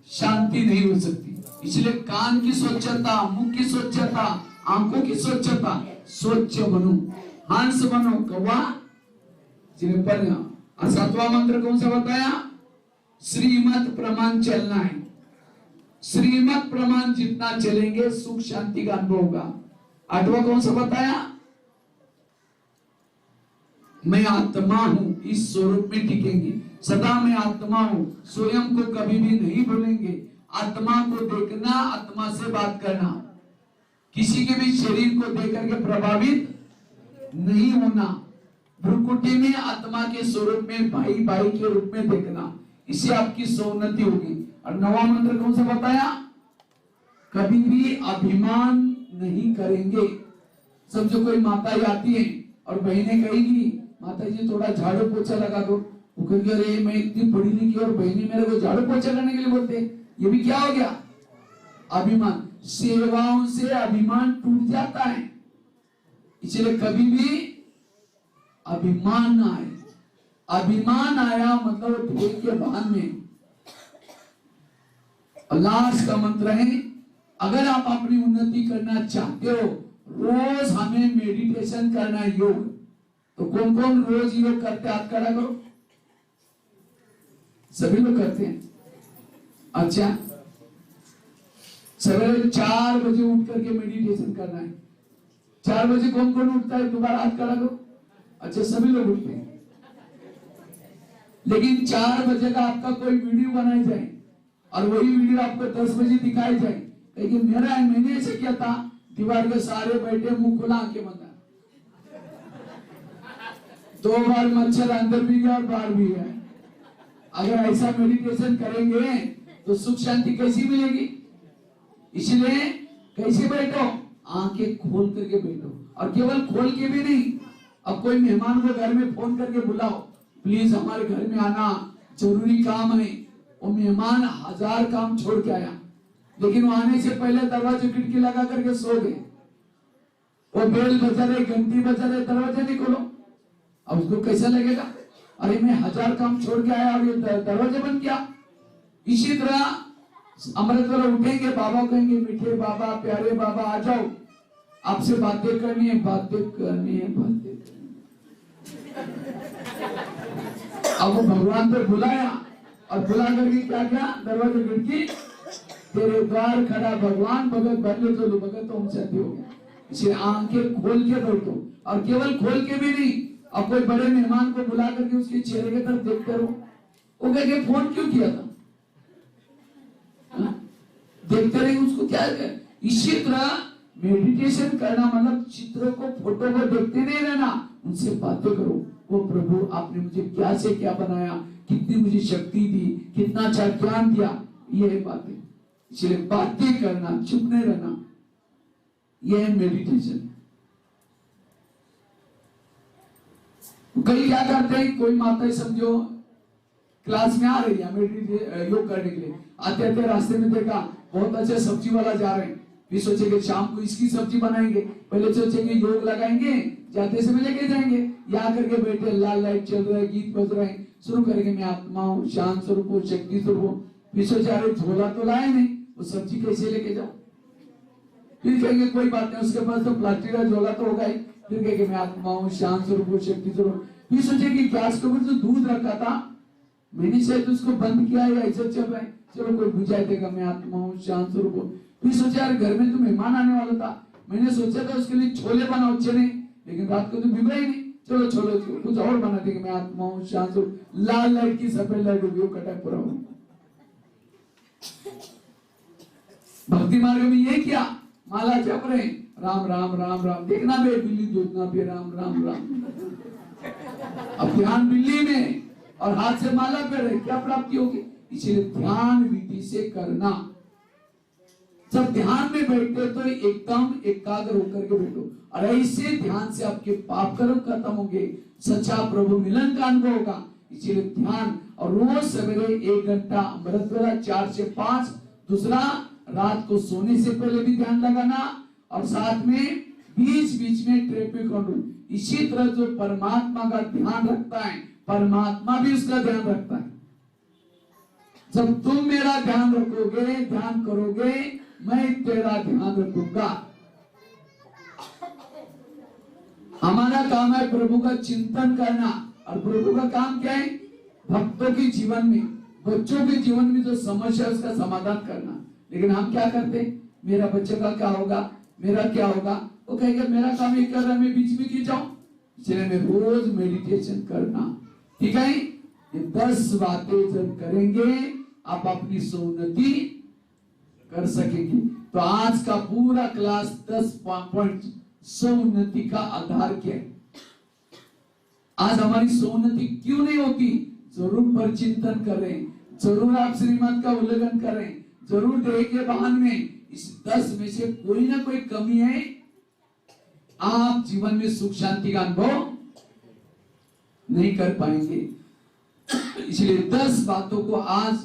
शांति नहीं हो सकती। इसलिए कान की स्वच्छता, मुंह की स्वच्छता, आंखों की स्वच्छता, स्वच्छ बनो, हंस बनो, कौवा जिन्हें पर। 7वां मंत्र कौन सा बताया, श्रीमत प्रमाण चलना है। श्रीमत प्रमाण जितना चलेंगे सुख शांति का अनुभव होगा। 8वां कौन सा बताया, मैं आत्मा हूं, इस स्वरूप में टिकेंगे, सदा मैं आत्मा हूं, स्वयं को कभी भी नहीं भूलेंगे, आत्मा को देखना, आत्मा से बात करना, किसी के भी शरीर को देख करके प्रभावित नहीं होना, भ्रुकुटी में आत्मा के स्वरूप में भाई भाई के रूप में देखना, इससे आपकी सोन्नति होगी। और 9वां मंत्र कौन सा बताया? कभी भी अभिमान नहीं करेंगे। समझो कोई माता आती है और बहनें कहेगी माता जी थोड़ा झाड़ू पोछा लगा दो, वो कहेगी अरे मैं इतनी पढ़ी लिखी और बहनें मेरे को झाड़ू पोछा करने के लिए बोलते, ये भी क्या हो गया? अभिमान। सेवाओं से अभिमान टूट जाता है, इसलिए कभी भी अभिमान ना आए। अभिमान आया मतलब ढेर के भान में। लास्ट का मंत्र है, अगर आप अपनी उन्नति करना चाहते हो, रोज हमें मेडिटेशन करना है, योग। तो कौन कौन रोज योग करते? हाथ खड़ा करो। सभी लोग करते हैं। अच्छा, सवेरे 4 बजे उठ करके मेडिटेशन करना है। 4 बजे कौन कौन उठता है? दोबारा हाथ खड़ा करो। अच्छा, सभी लोग उठते हैं। लेकिन 4 बजे का आपका कोई वीडियो बनाई जाए और वही वीडियो आपको 10 बजे दिखाई जाए, लेकिन मैंने ऐसे किया था, दीवार के सारे बैठे मुंह खुला आंखें बंद, 2 बार मच्छर अंदर भी गया और बाहर भी गया। अगर ऐसा मेडिटेशन करेंगे तो सुख शांति कैसी मिलेगी? इसलिए कैसे बैठो? आंखें खोल करके बैठो। और केवल खोल के भी नहीं, अब कोई मेहमान को घर में फोन करके बुलाओ, प्लीज हमारे घर में आना, जरूरी काम है। वो मेहमान 1000 काम छोड़ के आया, लेकिन वो आने से पहले दरवाजे खिड़की लगा करके सो गए। वो बेल बजा रहे, घंटी बजा रहे, दरवाजा नहीं खोलो। अब उसको कैसा लगेगा? अरे मैं 1000 काम छोड़ के आया और ये दरवाजा बंद किया। इसी तरह अमृत वाला उठेंगे, बाबा कहेंगे मीठे बाबा, प्यारे बाबा आ जाओ, आपसे बातें करनी है, बातें करनी है, बातें करनी है। अब वो भगवान को बुलाया और बुला करके क्या किया? दरवाजा खिड़की, तेरे द्वार खड़ा भगवान, भगत भले तो भगत तो हमसे हो गया। इसे आंखें खोल के बैठो, और केवल खोल के भी नहीं, अब कोई बड़े मेहमान को बुला करके उसके चेहरे की तरफ देखते रहो। वो कहेंगे फोन क्यों किया था? देखते रहे उसको क्या है? इसी तरह मेडिटेशन करना मतलब चित्रों को, फोटो को देखते नहीं रहना, उनसे बातें करो। वो प्रभु आपने मुझे क्या से क्या बनाया, कितनी मुझे शक्ति दी, कितना अच्छा ज्ञान दिया, ये है बातें। इसलिए बातें करना, चुप नहीं रहना, यह है मेडिटेशन। कई क्या करते हैं, कोई माता समझो क्लास में आ रही है योग करने के लिए, आते आते रास्ते में देखा बहुत अच्छा सब्जी वाला जा रहे हैं, फिर सोचेंगे शाम को इसकी सब्जी बनाएंगे, पहले सोचेंगे योग लगाएंगे, जाते समय लेके जाएंगे, यहाँ करके बैठे, लाल लाइट चल रहा है, गीत बज रहे हैं, शुरू करेंगे मैं आत्मा हूँ, शांत स्वरूप हूँ, शक्ति स्वरूप हूँ। फिर सोचे अरे झोला तो लाए नहीं, वो सब्जी कैसे लेके जाओ? फिर कहेंगे कोई बात नहीं, उसके पास तो प्लास्टिक का झोला तो होगा ही। फिर कहेंगे मैं आत्मा हूँ, शांत स्वरूप हूँ, शक्ति स्वरूप। फिर सोचे कि गैस के ऊपर जो दूध रखा था मैंने शायद उसको बंद किया या ऐसा चल रहा है, चलो कोई बुझा देगा, मैं आत्मा हूँ, शांत स्वरूप हूँ। फिर सोचा यार घर में तो मेहमान आने वाला था, मैंने सोचा था उसके लिए छोले बनाओ, चने, लेकिन रात को तो भिगा ही नहीं, चलो छोले कुछ और बना देंगे, मैं आत्मा हूँ, शांत स्वरूप। लाल लाइट की सफेद लाइट होगी, कटा पूरा हो। भक्ति मार्ग में ये क्या? माला जप रहे, राम राम राम राम, देखना बे बिल्ली दूधना बे, राम राम राम। अब ध्यान बिल्ली में और हाथ से माला पे रहे, क्या प्राप्ति होगी? इसलिए ध्यान विधि से करना। जब ध्यान में बैठते तो एकदम एकाग्र होकर के बैठो, और ऐसे ध्यान से आपके पाप कर्म खत्म होंगे, सच्चा प्रभु मिलन का अनुभव होगा। इसीलिए ध्यान, और रोज सवेरे 1 घंटा अमृत वेला 4 से 5, दूसरा रात को सोने से पहले भी ध्यान लगाना, और साथ में बीच बीच में ट्रैफिक कंट्रोल। इसी तरह जो परमात्मा का ध्यान रखता है, परमात्मा भी उसका ध्यान रखता है। जब तुम मेरा ध्यान रखोगे, ध्यान करोगे, मैं तेरा ध्यान रखूंगा। हमारा काम है प्रभु का चिंतन करना, और प्रभु का काम क्या है? भक्तों के जीवन में, बच्चों के जीवन में जो समस्या है उसका समाधान करना। लेकिन हम क्या करते? मेरा बच्चे का क्या होगा, मेरा क्या होगा? वो कहेगा मेरा काम ये कर रहा है, मैं बीच में क्यों जाऊं? इसलिए मैं रोज मेडिटेशन करना, ठीक है? ये 10 बातें जब करेंगे आप अपनी सोन्नति कर सकेंगे। तो आज का पूरा क्लास 10 पॉइंट सोन्नति का आधार क्या है। आज हमारी सोन्नति क्यों नहीं होती? जरूर पर चिंतन कर रहे हैं, जरूर आप श्रीमत का उल्लंघन करें, जरूर देह के वाहन में इस 10 में से कोई ना कोई कमी है, आप जीवन में सुख शांति का अनुभव नहीं कर पाएंगे। इसलिए 10 बातों को आज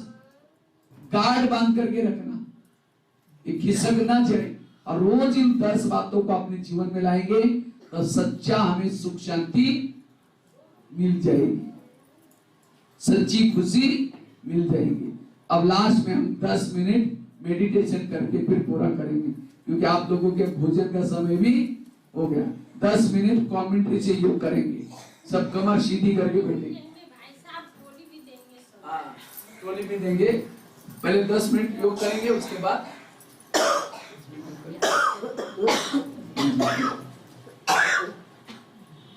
गार्ड बांध करके रखना, ये खिसक ना जाए, और रोज इन 10 बातों को अपने जीवन में लाएंगे तो सच्चा हमें सुख शांति मिल जाएगी, सच्ची खुशी मिल जाएगी। अब लास्ट में हम 10 मिनट मेडिटेशन करके फिर पूरा करेंगे, क्योंकि आप लोगों के भोजन का समय भी हो गया। 10 मिनट कमेंट्री से योग करेंगे, सब कमर सीधी करके बैठेंगे। टोली भी देंगे, पहले 10 मिनट योग करेंगे, उसके बाद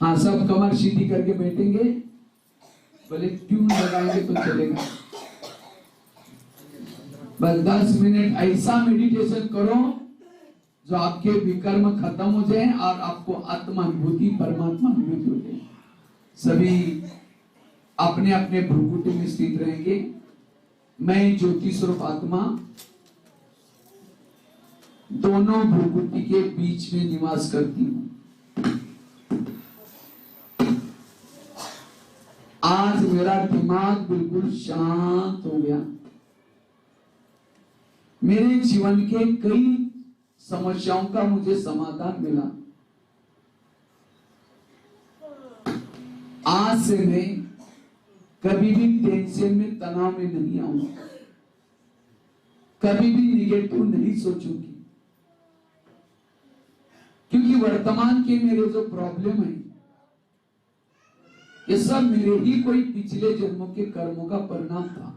हाँ सब कमर सीधी करके बैठेंगे, पहले ट्यून लगाएंगे तो चलेगा। बस 10 मिनट ऐसा मेडिटेशन करो जो आपके विकर्म खत्म हो जाए और आपको आत्मानुभूति परमात्मा अनुभूति हो जाए। सभी अपने अपने भ्रुकुटी में स्थित रहेंगे। मैं ज्योति स्वरूप आत्मा दोनों भ्रुकुटी के बीच में निवास करती हूं। आज मेरा दिमाग बिल्कुल शांत हो गया। मेरे जीवन के कई समस्याओं का मुझे समाधान मिला। आज से मैं कभी भी टेंशन में, तनाव में नहीं आऊंगा, कभी भी निगेटिव नहीं सोचूंगी, क्योंकि वर्तमान के मेरे जो प्रॉब्लम है ये सब मेरे ही कोई पिछले जन्मों के कर्मों का परिणाम था।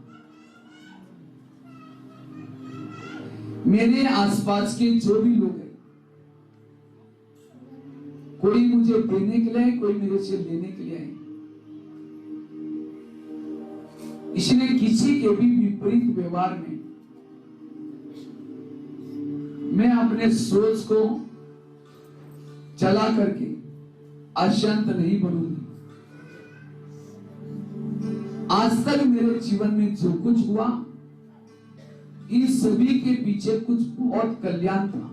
मेरे आसपास के जो भी लोग हैं, कोई मुझे देने के लिए, कोई मेरे से लेने के लिए है। इसलिए किसी के भी विपरीत व्यवहार में मैं अपने सोच को चला करके अशांत नहीं बनूंगी। आज तक मेरे जीवन में जो कुछ हुआ, इन सभी के पीछे कुछ बहुत कल्याण था,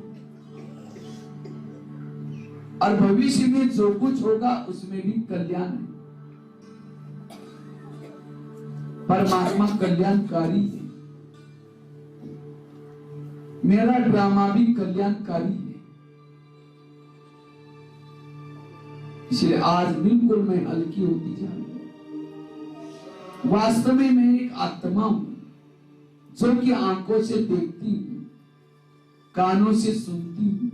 और भविष्य में जो कुछ होगा उसमें भी कल्याण है। परमात्मा कल्याणकारी है, मेरा ड्रामा भी कल्याणकारी है। इसलिए आज बिल्कुल मैं हल्की होती जा रही हूं। वास्तव में मैं एक आत्मा हूं जो कि आंखों से देखती हूं, कानों से सुनती हूं,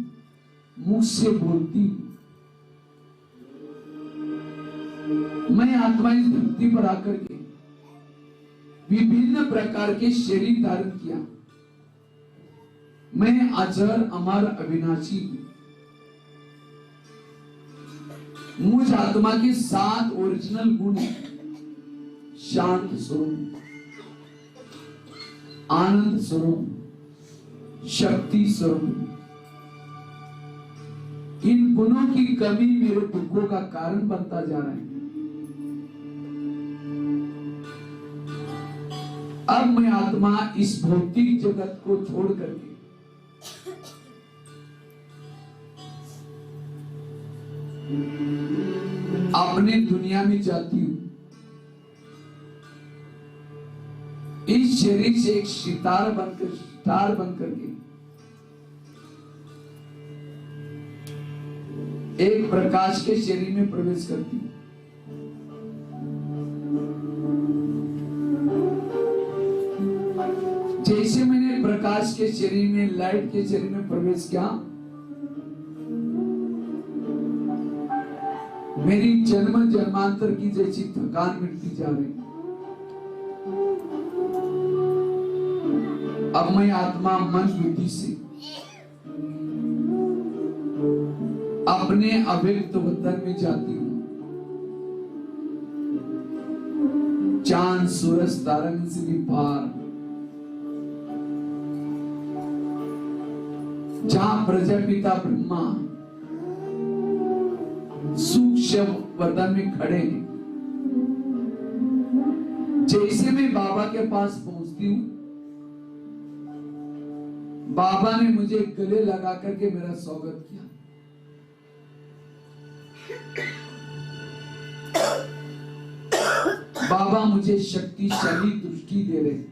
मुंह से बोलती हूं। मैं आत्मा इस धरती पर आकर के विभिन्न प्रकार के शरीर धारण किया। मैं अजर अमर अविनाशी हूं। मुझ आत्मा के 7 ओरिजिनल गुण हैं। शांत स्वरूप, आनंद स्वरूप, शक्ति स्वरूप। इन गुणों की कमी मेरे दुखों का कारण बनता जा रहा है। अब मैं आत्मा इस भौतिक जगत को छोड़ करके अपने दुनिया में जाती हूं। इस शरीर से एक सितार बनकर के एक प्रकाश के शरीर में प्रवेश करती हूं। जैसे मैंने प्रकाश के शरीर में, लाइट के शरीर में प्रवेश किया, मेरी जन्म जन्मांतर की जैसी थकान मिटती जा रही। अब मैं आत्मा मन बुद्धि से अपने अव्यक्त वतन में जाती हूं। चांद सूरज तारन से भी पार, जहां प्रजापिता ब्रह्मा सूक्ष्म वतन में खड़े हैं। जैसे मैं बाबा के के पास पहुंचती हूँ, बाबा ने मुझे गले लगा करके मेरा स्वागत किया। बाबा मुझे शक्तिशाली दृष्टि दे रहे।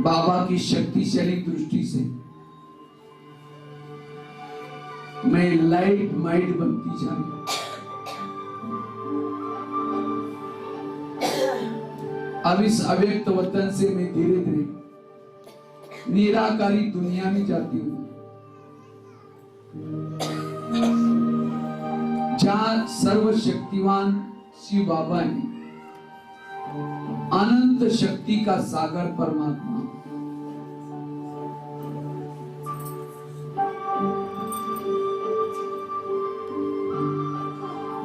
बाबा की शक्तिशाली दृष्टि से मैं लाइट माइट बनती जा रही हूं। अब इस अव्यक्त वतन से मैं धीरे धीरे निराकारी दुनिया में जाती हूँ, जहां सर्वशक्तिवान शिव बाबा है, अनंत शक्ति का सागर परमात्मा।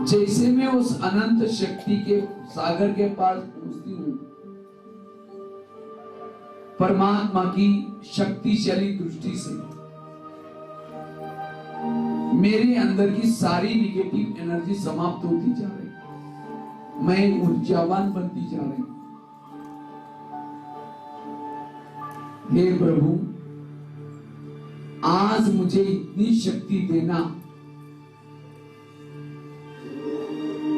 जैसे मैं उस अनंत शक्ति के सागर के पास पहुंचती हूँ, परमात्मा की शक्तिशाली दृष्टि से मेरे अंदर की सारी निगेटिव एनर्जी समाप्त होती जा रही, मैं ऊर्जावान बनती जा रही। हे प्रभु, आज मुझे इतनी शक्ति देना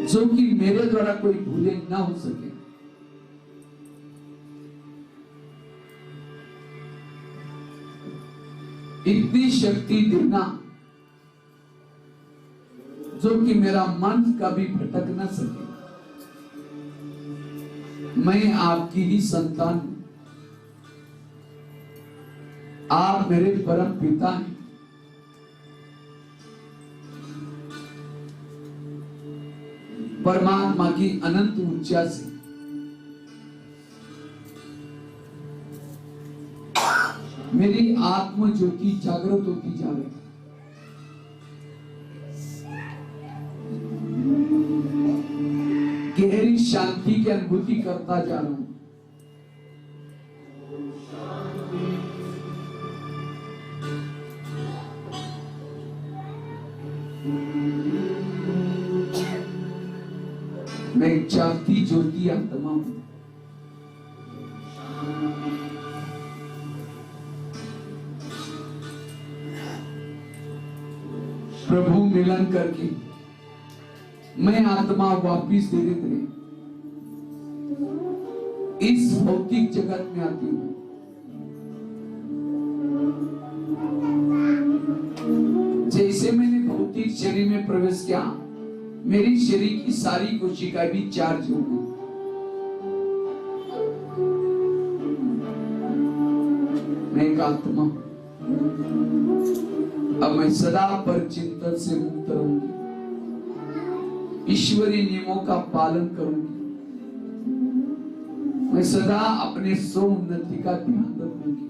जो कि मेरे द्वारा कोई भूले ना हो सके। इतनी शक्ति देना जो कि मेरा मन कभी भटक ना सके। मैं आपकी ही संतान हूं, आप मेरे परम पिता हैं। परमात्मा की अनंत ऊर्जा से मेरी आत्म ज्योति जागृत होती जा रही है। गहरी शांति की अनुभूति करता जा रहा हूं। मैं जागती ज्योति आत्मा हूं। प्रभु मिलन करके मैं आत्मा वापिस धीरे धीरे इस भौतिक जगत में आती हूं। जैसे मैंने भौतिक शरीर में प्रवेश किया, मेरी शरीर की सारी कोशिकाएं भी चार्ज हो गई। मैं एक आत्मा, अब मैं सदा पर चिंतन से मुक्त रहूंगी, ईश्वरीय नियमों का पालन करूंगी। मैं सदा अपने स्व उन्नति का ध्यान रखूंगी।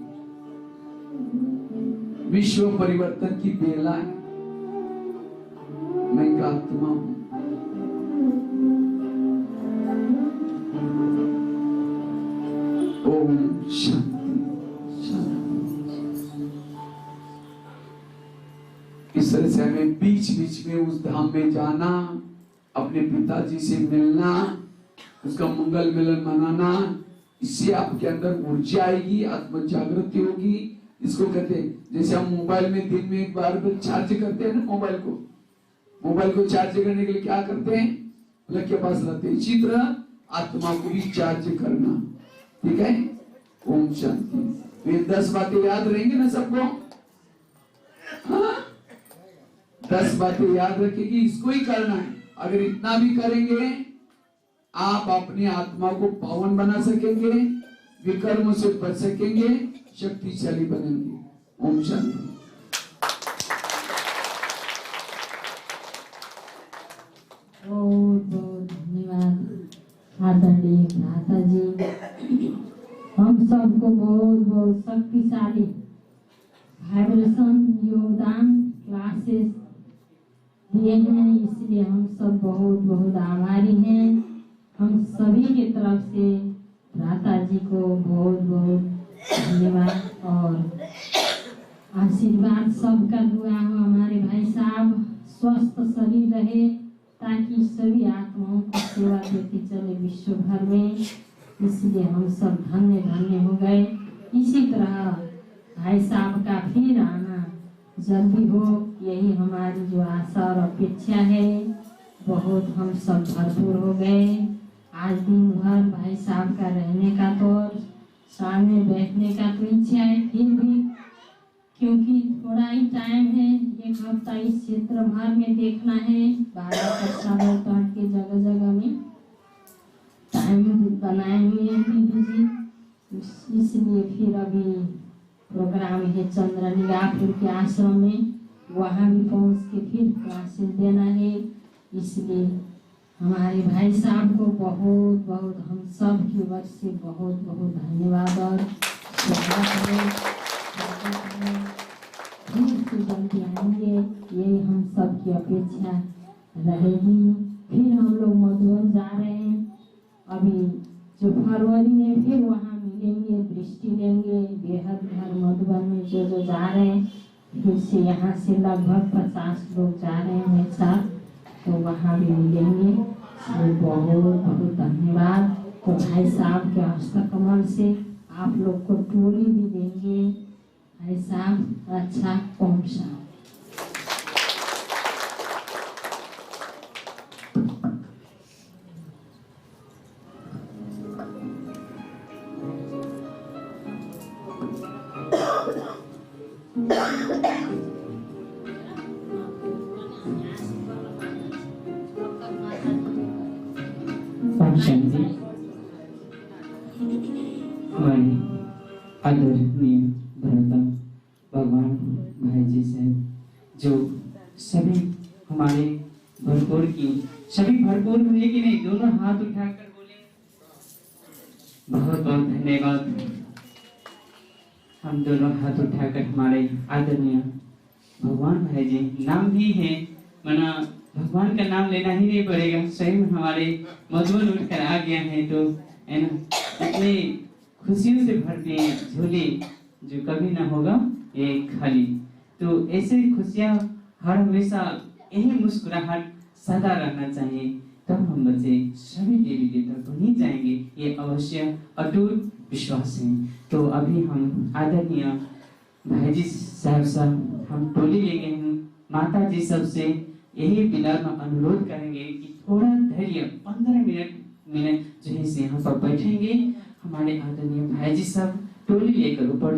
विश्व परिवर्तन की बेला है, मैं एक आत्मा हूं। ओम शांति शांति। इस तरह से हमें बीच बीच में उस धाम में जाना, अपने पिताजी से मिलना, उसका मंगल मिलन मनाना। इससे आपके अंदर ऊर्जा आएगी, आत्म जागृति होगी। इसको कहते हैं, जैसे हम मोबाइल में दिन में एक बार चार्ज करते हैं ना, मोबाइल को चार्ज करने के लिए क्या करते हैं, प्लग के पास रहते हैं। इसी तरह आत्मा को भी चार्ज करना, ठीक है। ओम शांति। ये 10 बातें याद रहेंगी ना सबको? हाँ? 10 बातें याद रखेगी, इसको ही करना है। अगर इतना भी करेंगे, आप अपनी आत्मा को पावन बना सकेंगे, विकर्म से बच सकेंगे, शक्तिशाली बनेंगे। ओम शांति। बहुत बहुत धन्यवाद आदरणीय भ्राता जी। हम सबको बहुत बहुत शक्तिशाली वाइब्रेशन योगदान क्लासेस दिए हैं, इसलिए हम सब बहुत बहुत आभारी हैं। हम सभी की तरफ से भ्राता जी को बहुत बहुत धन्यवाद। और आशीर्वाद सबका दुआ हो, हमारे भाई साहब स्वस्थ शरीर रहे ताकि सभी आत्माओं को सेवा देते चले विश्व भर में। इसलिए हम सब धन्य धन्य हो गए। इसी तरह भाई साहब का फिर आना जल्दी हो, यही हमारी जो आशा और अपेक्षा है। बहुत हम सब भरपूर हो गए। आज दिन भर भाई साहब का रहने का तो और सामने बैठने का तो इच्छा है, फिर भी क्योंकि थोड़ा ही टाइम है, एक हफ्ता इस क्षेत्र भर में देखना है, 12 साल तक के जगह जगह में टाइम बनाए हुए हैं दीदी जी। इसलिए फिर अभी प्रोग्राम है चंद्रनिगाहपुर के आश्रम में, वहाँ भी पहुँच के फिर क्लासेस देना है। इसलिए हमारे भाई साहब को बहुत बहुत हम सब की ओर से बहुत बहुत धन्यवाद और स्वागत है। फिर जल्दी आएंगे, यही हम सब की अपेक्षा रहेगी। फिर हम लोग मधुबन जा रहे हैं, अभी जो फरवरी में फिर वहाँ मिलेंगे, दृष्टि लेंगे बेहद घर मधुबन में जो जा रहे हैं। फिर से यहाँ से लगभग 50 लोग जा रहे हैं मेरे साथ, तो वहाँ भी मिलेंगे। बहुत बहुत धन्यवाद। तो भाई साहब के हस्तकमल से आप लोग को टोली भी देंगे। भाई साहब अच्छा पहुँचा। शांति हमारे आदरणीय भ्राता भगवान भाई जी से जो सभी हमारे भरपूर की सभी भरपूर मिले कि नहीं, दोनों हाथ उठाकर बोले बहुत बहुत धन्यवाद। हम दोनों हाथ उठाकर हमारे आदरणीय भगवान भाई जी, नाम भी है मना भगवान का नाम लेना ही नहीं पड़ेगा, सही में हमारे मधुबन उठकर आ गया है, तो है ना, इतनी खुशियों से भरते हैं झोले जो कभी ना होगा ये खाली। तो ऐसे खुशियां हर हमेशा, यही मुस्कुराहट सदा रहना चाहिए, तब हम बच्चे सभी देवी देवता को नहीं जाएंगे, ये अवश्य अटूट विश्वास है। तो अभी हम आदरणीय भाई जी साहब हम टोली लेंगे, हम माता जी सबसे यही विनम्र अनुरोध करेंगे कि थोड़ा धैर्य 15 मिनट जो है से यहाँ पर बैठेंगे। हमारे आदरणीय भाई जी सब टोली लेकर ऊपर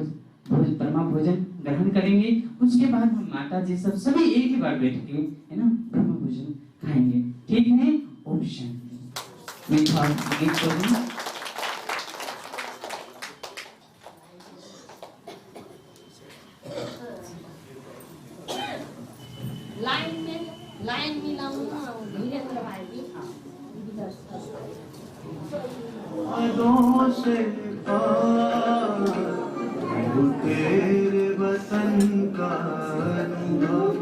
परमा भोजन ग्रहण करेंगे, उसके बाद हम माता जी सब सभी एक ही बार बैठ के है ना ब्रह्म भोजन खाएंगे, ठीक है। ओम शांति। मीठा गीत करूँ। लाइन मिलाउनु धीरेन्द्र भाइ तेरे वतन का अनुभव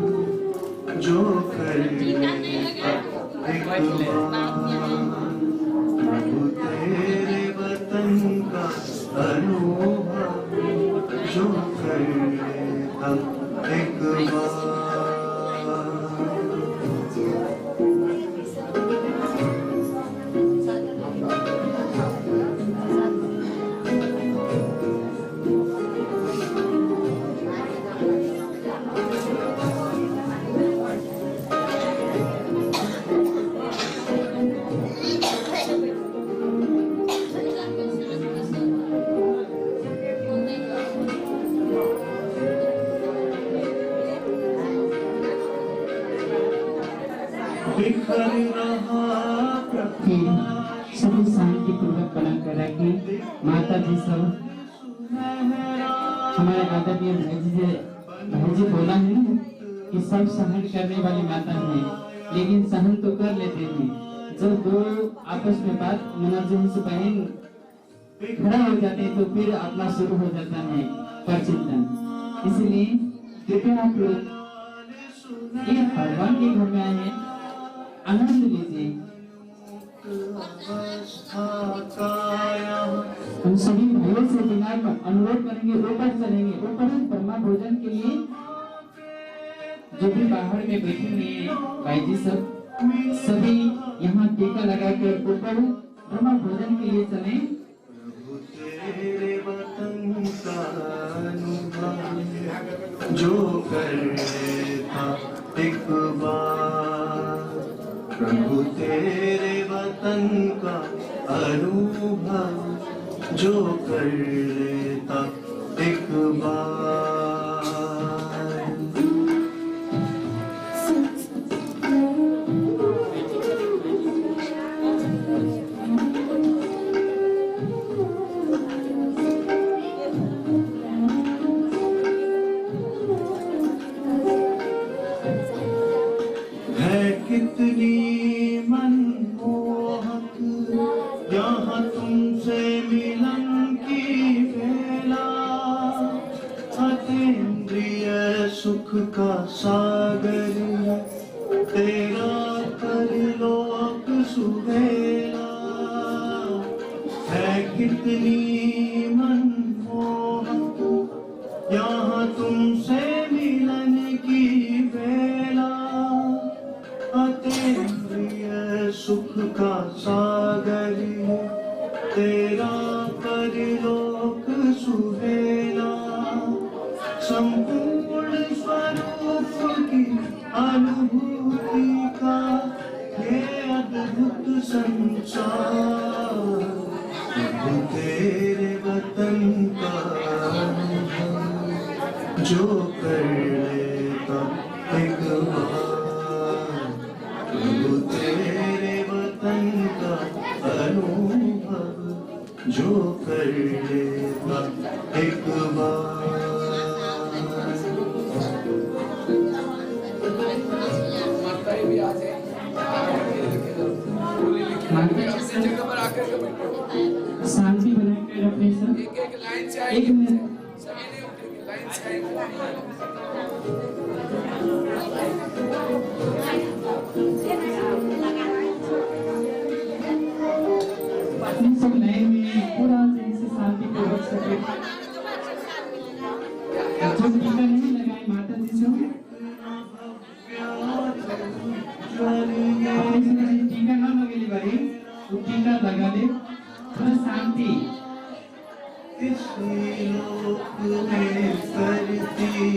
जो करे तेरे वतन का अनुभव जो करे एक बार। सभी शांति पूर्वक बना कर रखें। माता जी सब हमारे आदरणीय भाई जी बोला है ना कि सब सहन करने वाली माता है, लेकिन सहन तो कर लेते हैं। जब दो आपस में बात मनोरंजन से बहन खड़ा हो जाते हैं तो फिर अपना शुरू हो जाता है परचिंतन। इसलिए कृपया आप लोग ये भगवान के घर में आए हैं, आनंद लीजिए। हम सभी भाइयों से बिना हम अनुरोध करेंगे ऊपर चलेंगे, ऊपर ब्रह्मा भोजन के लिए जो भी बाहर में बैठे हुए हैं भाई जी सब सभी यहाँ टीका लगाकर ऊपर ब्रह्मा भोजन के लिए चले। प्रभु तेरे वतन का अनुभव जो कर लेता एक बार, प्रभु तेरे वतन का अनुभव जो कर लेता एक बार। कितनी मनमोहक यहाँ तुमसे मिलन की बेला, अतीन्द्रिय सुख का सागर तेरा परलोक सुहेला है। कितनी मनमोहक यहाँ तुमसे मिलन की बेला, अतीन्द्रिय सुख का सागर तेरा परलोक सुहेला। संपूर्ण स्वरूप की अनुभूति का ये अद्भुत संसार, प्रभु तेरे वतन का अनुभव जो कर लेता एक बार, प्रभु तेरे वतन का अनुभव जो कर लेता एक बार। माताएं भी आ जाए, जगह पर आकर के बैठो, शांति बनाकर रखने सब एक एक लाइन से एक आएंगे, मिनट सभी नहीं उठेंगे, लाइन से आएंगे। सब लाइन में पूरा जैसे शांति पूर्वक सके। जो टीका नहीं लगाए माता जी से टीका ना लगे बारी वो टीका लगा दे, थोड़ा शांति। इस लोक में करती हूँ